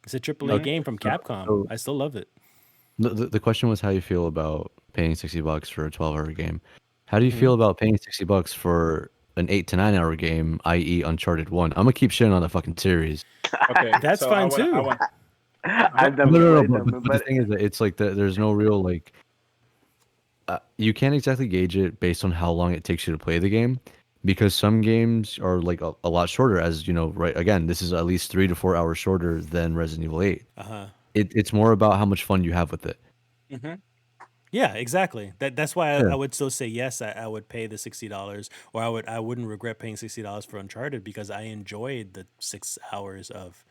It's a AAA Okay. game from Capcom. So I still love it. the question was how you feel about paying $60 for a 12-hour game. How do you Hmm. feel about paying $60 for an 8 to 9 hour game, i.e., Uncharted One? I'm gonna keep shitting on the fucking series. Okay. That's So I fine want. I too. want. I, I've No, never no, no. played But them, but the but thing is that it's like there's no real like you can't exactly gauge it based on how long it takes you to play the game, because some games are like a lot shorter. As you know, right? Again, this is at least 3 to 4 hours shorter than Resident Evil 8. Uh huh. It's more about how much fun you have with it. mhm. Yeah, exactly. That's why I Yeah. would still say yes. I would pay the $60, or I wouldn't regret paying $60 for Uncharted because I enjoyed the 6 hours of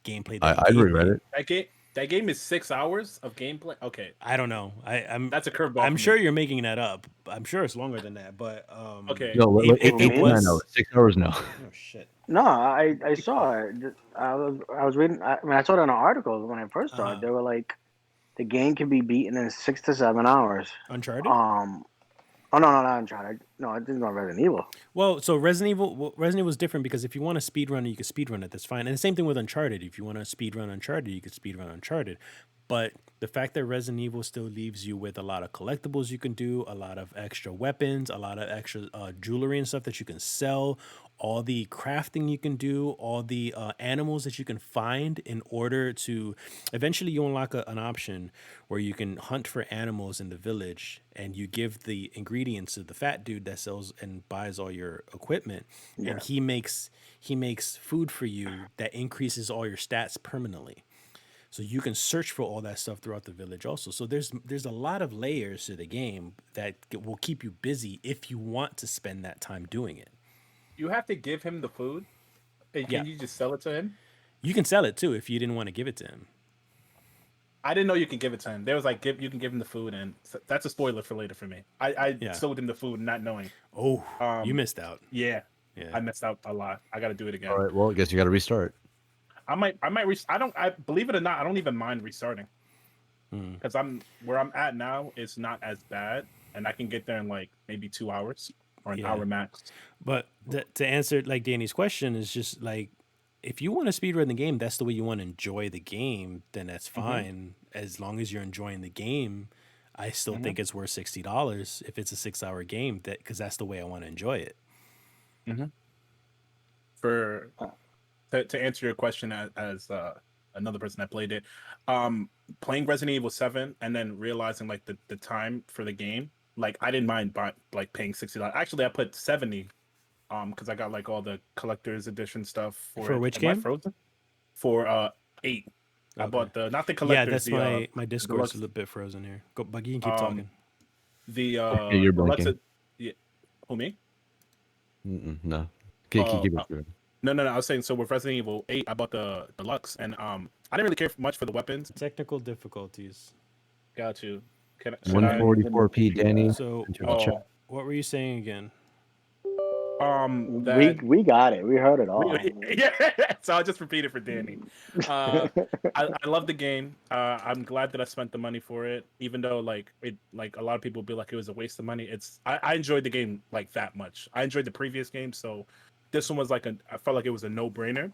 gameplay that he I'd gave regret me. it. That game. That game is 6 hours of gameplay. Okay, I don't know. that's a curveball I'm for sure me. you're making that up. I'm sure it's longer than that, but Okay. No, if who, it me? $8 to $9. was, 6 hours, no. oh shit. No, I saw it. I was reading. I mean, I saw it in an article when I first saw it. They were like, the game can be beaten in 6 to 7 hours. Uncharted. Um. Oh no, no, not Uncharted. No, I didn't know Resident Evil. Well, so Resident Evil was different because if you want to speed run it, you could speed run it. That's fine. And the same thing with Uncharted. If you want to speed run Uncharted, you could speed run Uncharted. But the fact that Resident Evil still leaves you with a lot of collectibles you can do, a lot of extra weapons, a lot of extra jewelry and stuff that you can sell, all the crafting you can do, all the animals that you can find in order to eventually you unlock an option where you can hunt for animals in the village and you give the ingredients to the fat dude that sells and buys all your equipment and Yeah. he makes food for you that increases all your stats permanently. So you can search for all that stuff throughout the village also. So there's a lot of layers to the game that will keep you busy if you want to spend that time doing it. You have to give him the food, and Yeah. can you just sell it to him? You can sell it too if you didn't want to give it to him. I didn't know you can give it to him. There was like, you can give him the food, and that's a spoiler for later for me. I Yeah. sold him the food not knowing. Oh, you Um, missed out. yeah, Yeah. I messed out a lot. I got to do it again. All right, well, I guess you got to restart. I might, I don't, I believe it or not, I don't even mind restarting because where I'm at now is not as bad, and I can get there in like maybe 2 hours or an Yeah. hour max. But to answer like Danny's question is just like if you want to speedrun the game, that's the way you want to enjoy the game, then that's fine. As long as you're enjoying the game, I still think it's worth $60 if it's a 6 hour game. That because that's the way I want to enjoy it. For to answer your question as another person that played it, playing Resident Evil 7 and then realizing like the time for the game, like I didn't mind like paying $60. Actually, I put 70 because I got like all the collector's edition stuff for For it. which Am I game? frozen? For 8. I Okay. bought the not the Yeah, collector's, that's the my Discord's a deluxe, little bit frozen here. Go, Buggy, you can keep um talking. the Okay, you're deluxe. blanking. Yeah, who me? No. Keep Uh, it uh, going. no. I was saying, so with Resident Evil 8, I bought the deluxe, and I didn't really care much for the weapons. Technical difficulties. Got you. Should I? 144p, Danny. So Enter the chat. Oh, what were you saying again? that We got it. We heard it all. yeah. So I'll just repeat it for Danny. Uh, I love the game. I'm glad that I spent the money for it, even though like a lot of people be like it was a waste of money. I enjoyed the game like that much. I enjoyed the previous game, so this one was like I felt like it was a no brainer.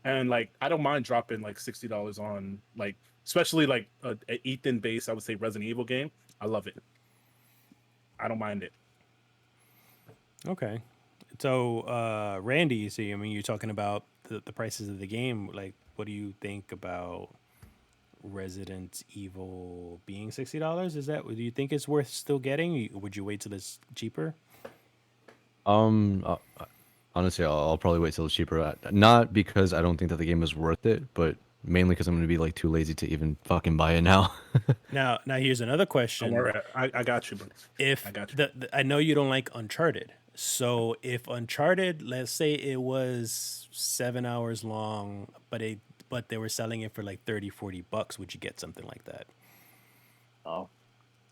And like I don't mind dropping like $60 on like especially like a Ethan based, I would say Resident Evil game. I love it. I don't mind it. Okay. So, Randy, so I mean, you're talking about the prices of the game. Like, what do you think about Resident Evil being $60? Is that do you think it's worth still getting? Would you wait till it's cheaper? Um, uh, Honestly, I'll probably wait till it's cheaper. Not because I don't think that the game is worth it, but mainly because I'm going to be like too lazy to even fucking buy it now. Now, here's another Don't question. worry, I got you, bro. If I got you. I know you don't like Uncharted, so if Uncharted, let's say it was 7 hours long, but they were selling it for like 30-40 bucks, would you get something like that? Oh,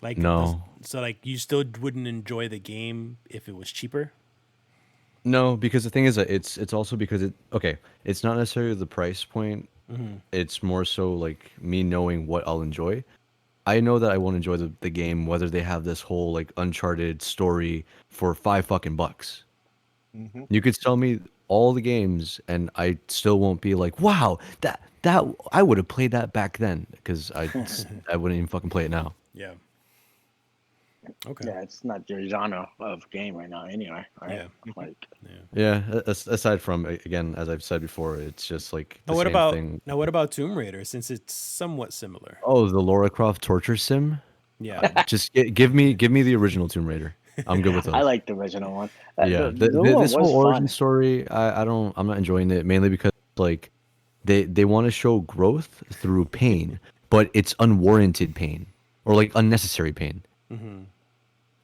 Like No. so like you still wouldn't enjoy the game if it was cheaper? No, because the thing is that it's also because it's not necessarily the price point. It's more so like me knowing what I'll enjoy. I know that I won't enjoy the game whether they have this whole like Uncharted story for $5 fucking bucks. You could sell me all the games, and I still won't be like, wow, that I would have played that back then, because I wouldn't even fucking play it now. Yeah. Okay. Yeah, it's not your genre of game right now, anyway. Right? Yeah. Like, Yeah, aside from, again, as I've said before, it's just like the Now what same about thing. Tomb Raider? Since it's somewhat similar. Oh, the Lara Croft torture sim. Yeah. Just give me the original Tomb Raider. I'm good with those. I like the original one. Yeah, The new one this was whole origin fun. story, I'm not enjoying it, mainly because like they want to show growth through pain, but it's unwarranted pain or like unnecessary pain. Mm-hmm.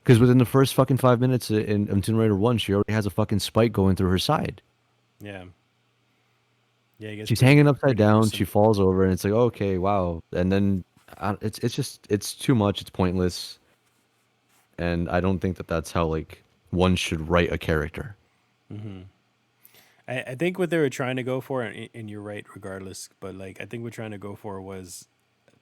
Because within the first fucking 5 minutes in Tomb Raider 1, she already has a fucking spike going through her side. Yeah. Yeah. I guess She's hanging upside pretty down. gruesome. She falls over, and it's like, okay, wow. And then it's too much. It's pointless, and I don't think that that's how like one should write a character. Mm-hmm. I think what they were trying to go for, and you're right, regardless. But like, I think what trying to go for was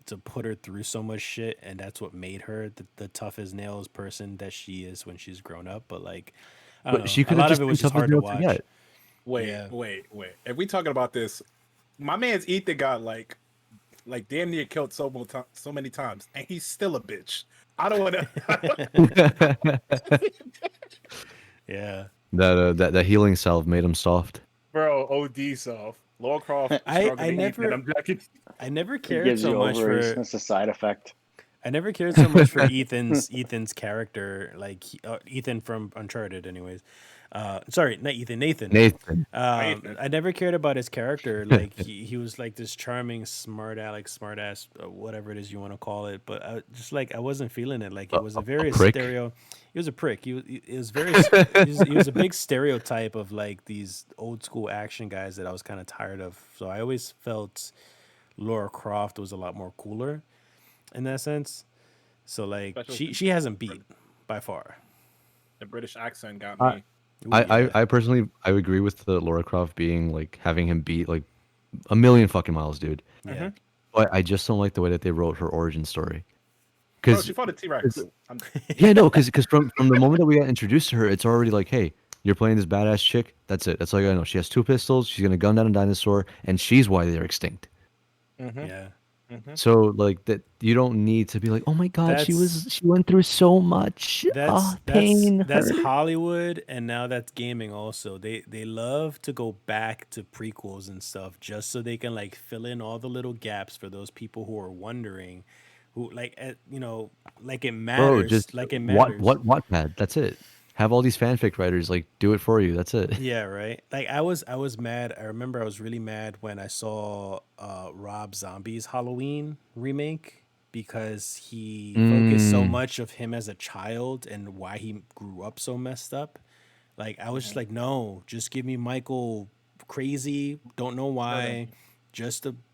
to put her through so much shit, and that's what made her the tough as nails person that she is when she's grown up. But like, I don't But know. she A could have lot of just it been was just tough as hard to nails to watch. get. Wait, Yeah. wait. If we talking about this, my man's Ethan got like damn near killed so many times, and he's still a bitch. I don't want to. Yeah. That healing salve made him soft. Bro, OD self. Laura Croft I struggling. Ethan, I never It cared gives so you much ovaries. for It's a side effect. I never cared so much for Ethan's character, like Ethan from Uncharted, anyways. Sorry, not Ethan, Nathan. Nathan. Nathan. I never cared about his character. Like he was like this charming, smart ass, whatever it is you want to call it. But I just like I wasn't feeling it. Like it was a very prick? He was a prick. It was very. He was a big stereotype of like these old school action guys that I was kind of tired of. So I always felt Laura Croft was a lot more cooler in that sense. So like Especially she hasn't beat by far. the British accent got I- me. Ooh, yeah. I personally I agree with the Laura Croft being like having him beat like a million fucking miles, dude. Yeah. But I just don't like the way that they wrote her origin story. Bro, Because she fought a T-Rex. yeah, no, because from the moment that we got introduced to her, it's already like, hey, you're playing this badass chick. That's it. That's all you gotta know. She has 2 pistols. She's gonna gun down a dinosaur, and she's why they're extinct. Yeah. So like that, you don't need to be like, oh my god, she That's went through so much. Pain that's hurt. Hollywood, and now that's gaming also. They love to go back to prequels and stuff just so they can like fill in all the little gaps for those people who are wondering, who like like it Bro, matters, just like it matters. Wattpad. That's it. Have all these fanfic writers like do it for you. That's it. Yeah, right. Like I was mad. I remember I was really mad when I saw Rob Zombie's Halloween remake because he focused so much of him as a child and why he grew up so messed up. Like I was just like, no, just give me Michael crazy. Don't know why.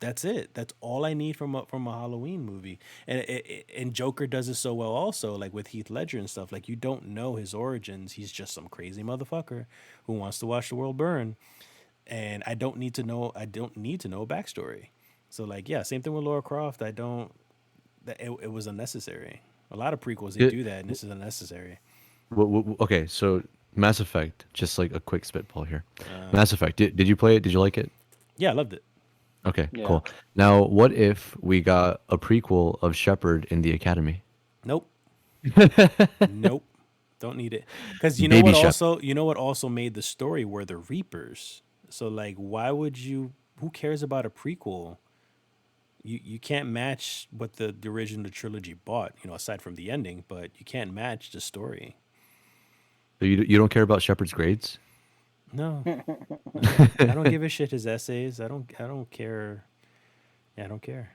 That's it. That's all I need from a Halloween movie. And Joker does it so well also, like with Heath Ledger and stuff. Like you don't know his origins. He's just some crazy motherfucker who wants to watch the world burn. And I don't need to know. I don't need to know a backstory. So like, yeah, same thing with Laura Croft. I don't. It was unnecessary. A lot of prequels they Yeah. do that, and this is unnecessary. Okay, so Mass Effect. Just like a quick spitball here. Mass Effect. Did you play it? Did you like it? Yeah, I loved it. Okay, Yeah. cool. Now, what if we got a prequel of Shepard in the Academy? Nope. Nope. Don't need it. Because Baby Shep. you know what also made the story were the Reapers. So like why would you who cares about a prequel? You can't match what the original trilogy bought, aside from the ending, but you can't match the story. So you don't care about Shepard's grades? No. No. I don't give a shit his essays. I don't care. Yeah, I don't care.